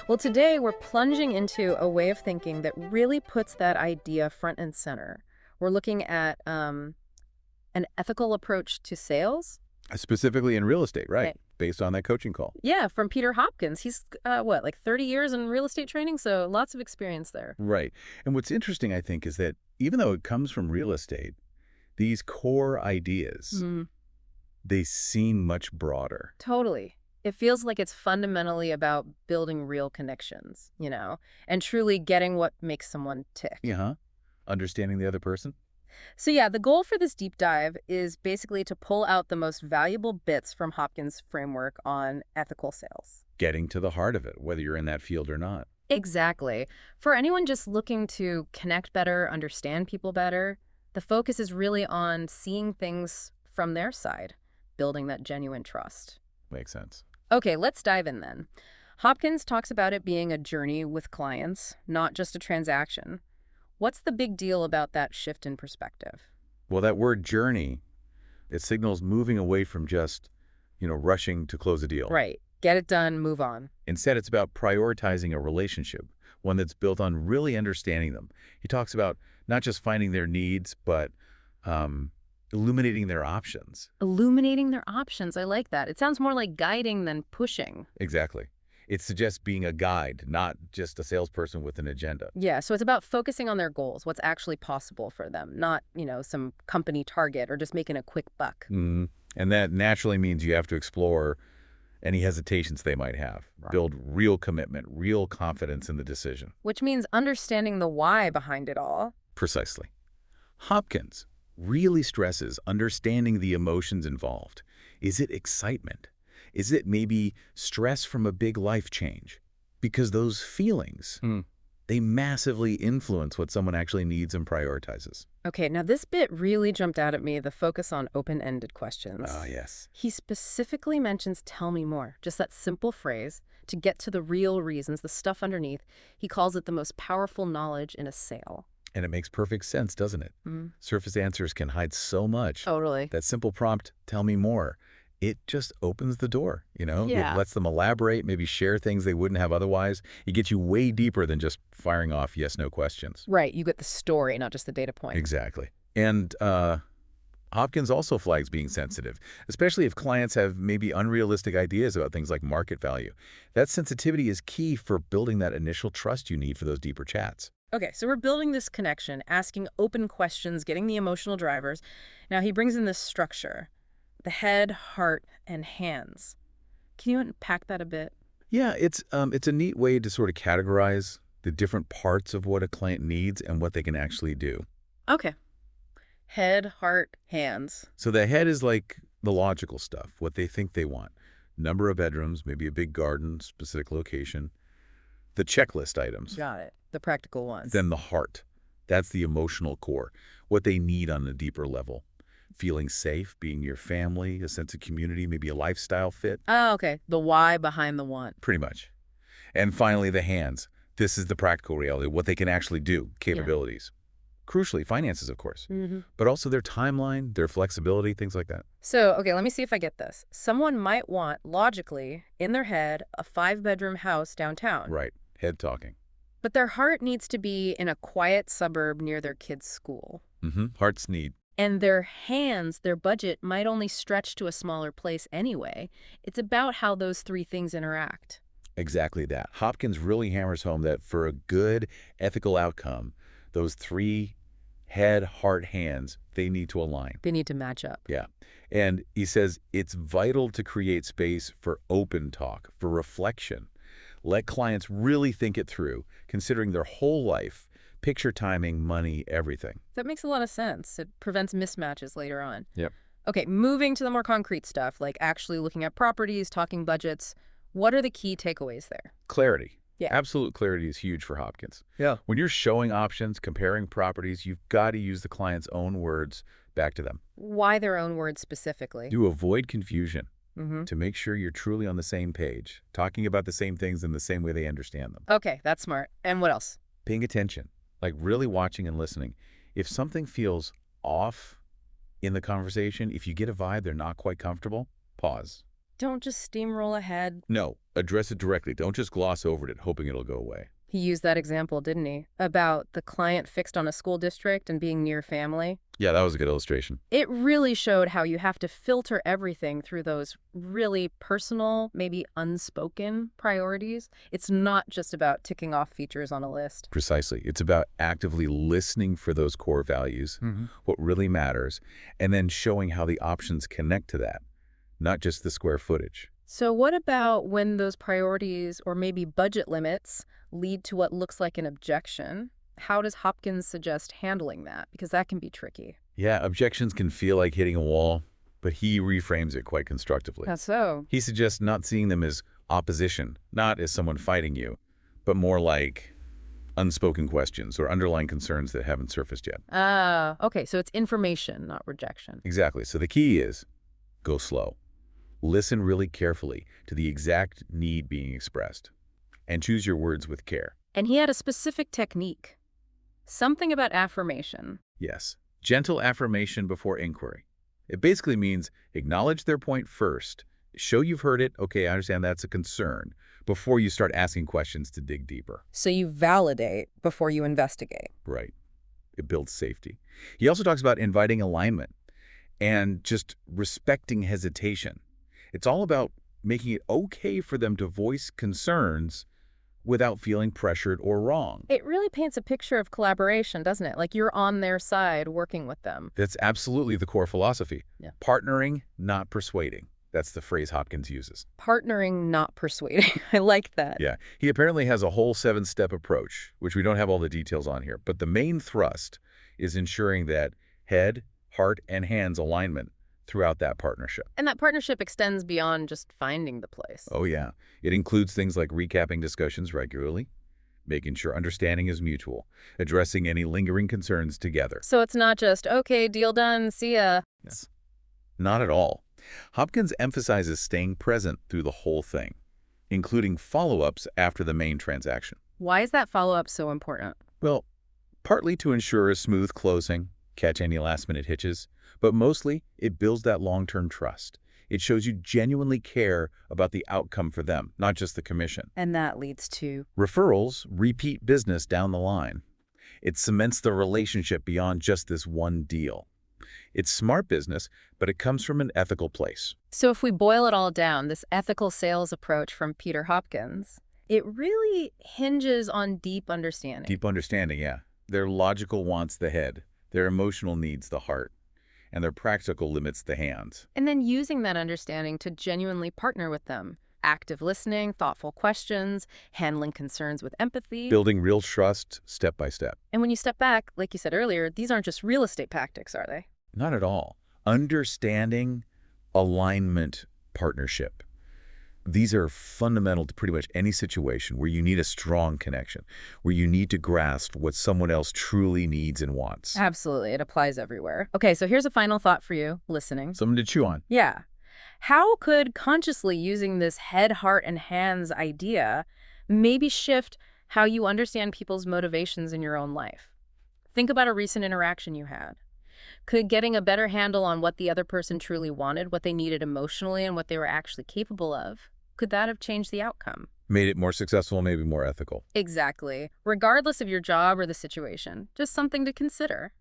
Well, today we're plunging into a way of thinking that really puts that idea front and center. We're looking at an ethical approach to sales. Specifically in real estate, right? Okay. Based on that coaching call. Yeah, from Peter Hopkins. He's, what, like 30 years in real estate training? So lots of experience there. Right. And what's interesting, I think, is that even though it comes from real estate, these core ideas, they seem much broader. Totally. It feels like it's fundamentally about building real connections, and truly getting what makes someone tick. Yeah. Understanding the other person? So yeah, the goal for this deep dive is basically to pull out the most valuable bits from Hopkins' framework on ethical sales. Getting to the heart of it, whether you're in that field or not. Exactly. For anyone just looking to connect better, understand people better, the focus is really on seeing things from their side, building that genuine trust. Makes sense. Okay, let's dive in then. Hopkins talks about it being a journey with clients, not just a transaction. What's the big deal about that shift in perspective? Well, that word journey, it signals moving away from just, rushing to close a deal. Right. Get it done, move on. Instead, it's about prioritizing a relationship, one that's built on really understanding them. He talks about not just finding their needs, but illuminating their options. Illuminating their options. I like that. It sounds more like guiding than pushing. Exactly. It suggests being a guide, not just a salesperson with an agenda. Yeah, so it's about focusing on their goals, what's actually possible for them, not, some company target or just making a quick buck. And that naturally means you have to explore any hesitations they might have. Right. Build real commitment, real confidence in the decision. Which means understanding the why behind it all. Precisely. Hopkins really stresses understanding the emotions involved. Is it excitement? Is it maybe stress from a big life change? Because those feelings, they massively influence what someone actually needs and prioritizes. Okay, now this bit really jumped out at me, the focus on open-ended questions. Ah, yes. He specifically mentions "tell me more," just that simple phrase, to get to the real reasons, the stuff underneath. He calls it the most powerful knowledge in a sale. And it makes perfect sense, doesn't it? Surface answers can hide so much. Totally. That simple prompt, "tell me more," it just opens the door, Yeah. It lets them elaborate, maybe share things they wouldn't have otherwise. It gets you way deeper than just firing off yes/no questions. Right, you get the story, not just the data point. Exactly. And Hopkins also flags being sensitive, especially if clients have maybe unrealistic ideas about things like market value. That sensitivity is key for building that initial trust you need for those deeper chats. Okay, so we're building this connection, asking open questions, getting the emotional drivers. Now he brings in this structure: the head, heart, and hands. Can you unpack that a bit? Yeah, it's a neat way to sort of categorize the different parts of what a client needs and what they can actually do. Okay. Head, heart, hands. So the head is like the logical stuff, what they think they want. Number of bedrooms, maybe a big garden, specific location. The checklist items. Got it. The practical ones. Then the heart. That's the emotional core, what they need on a deeper level. Feeling safe, being near family, a sense of community, maybe a lifestyle fit. Oh, okay. The why behind the want. Pretty much. And finally, the hands. This is the practical reality, what they can actually do, capabilities. Crucially, finances, of course, but also their timeline, their flexibility, things like that. So, okay, let me see if I get this. Someone might want, logically, in their head, a 5-bedroom house downtown. Right. Head talking. But their heart needs to be in a quiet suburb near their kid's school. Heart's need. And their hands, their budget, might only stretch to a smaller place anyway. It's about how those three things interact. Exactly that. Hopkins really hammers home that for a good ethical outcome, those three head, heart, hands, they need to align. They need to match up. Yeah. And he says it's vital to create space for open talk, for reflection. Let clients really think it through, considering their whole life, picture timing, money, everything. That makes a lot of sense. It prevents mismatches later on. Yep. Okay, moving to the more concrete stuff, like actually looking at properties, talking budgets. What are the key takeaways there? Clarity. Yeah. Absolute clarity is huge for Hopkins. Yeah. When you're showing options, comparing properties, you've got to use the client's own words back to them. Why their own words specifically? To avoid confusion, to make sure you're truly on the same page, talking about the same things in the same way they understand them. Okay, that's smart. And what else? Paying attention, like really watching and listening. If something feels off in the conversation, if you get a vibe they're not quite comfortable, pause. Don't just steamroll ahead. No, address it directly. Don't just gloss over it hoping it'll go away. He used that example, didn't he? About the client fixed on a school district and being near family. Yeah, that was a good illustration. It really showed how you have to filter everything through those really personal, maybe unspoken priorities. It's not just about ticking off features on a list. Precisely. It's about actively listening for those core values, what really matters, and then showing how the options connect to that, not just the square footage. So what about when those priorities or maybe budget limits lead to what looks like an objection? How does Hopkins suggest handling that? Because that can be tricky. Yeah, objections can feel like hitting a wall, but he reframes it quite constructively. That's so. He suggests not seeing them as opposition, not as someone fighting you, but more like unspoken questions or underlying concerns that haven't surfaced yet. Ah, okay, so it's information, not rejection. Exactly. So the key is go slow. Listen really carefully to the exact need being expressed, and choose your words with care. And he had a specific technique. Something about affirmation. Yes, gentle affirmation before inquiry. It basically means acknowledge their point first, show you've heard it, okay, I understand that's a concern, before you start asking questions to dig deeper. So you validate before you investigate. Right. It builds safety. He also talks about inviting alignment and just respecting hesitation. It's all about making it okay for them to voice concerns without feeling pressured or wrong. It really paints a picture of collaboration, doesn't it? Like you're on their side working with them. That's absolutely the core philosophy. Yeah. Partnering, not persuading. That's the phrase Hopkins uses. Partnering, not persuading. I like that. Yeah. He apparently has a whole 7-step approach, which we don't have all the details on here. But the main thrust is ensuring that head, heart, and hands alignment throughout that partnership. And that partnership extends beyond just finding the place. Oh, yeah. It includes things like recapping discussions regularly, making sure understanding is mutual, addressing any lingering concerns together. So it's not just, okay, deal done, see ya. Yes. Not at all. Hopkins emphasizes staying present through the whole thing, including follow-ups after the main transaction. Why is that follow-up so important? Well, partly to ensure a smooth closing, catch any last-minute hitches, but mostly it builds that long-term trust. It shows you genuinely care about the outcome for them, not just the commission. And that leads to Referrals, repeat business down the line. It cements the relationship beyond just this one deal. It's smart business, but it comes from an ethical place. So if we boil it all down, this ethical sales approach from Peter Hopkins, it really hinges on deep understanding. Deep understanding, yeah. Their logical wants the head, their emotional needs the heart, and their practical limits the hands. And then using that understanding to genuinely partner with them. Active listening, thoughtful questions, handling concerns with empathy. Building real trust step by step. And when you step back, like you said earlier, these aren't just real estate tactics, are they? Not at all. Understanding, alignment, partnership. These are fundamental to pretty much any situation where you need a strong connection, where you need to grasp what someone else truly needs and wants. Absolutely. It applies everywhere. Okay, so here's a final thought for you, listening. Something to chew on. Yeah. How could consciously using this head, heart, and hands idea maybe shift how you understand people's motivations in your own life? Think about a recent interaction you had. Could getting a better handle on what the other person truly wanted, what they needed emotionally, and what they were actually capable of, could that have changed the outcome? Made it more successful, maybe more ethical. Exactly. Regardless of your job or the situation, just something to consider.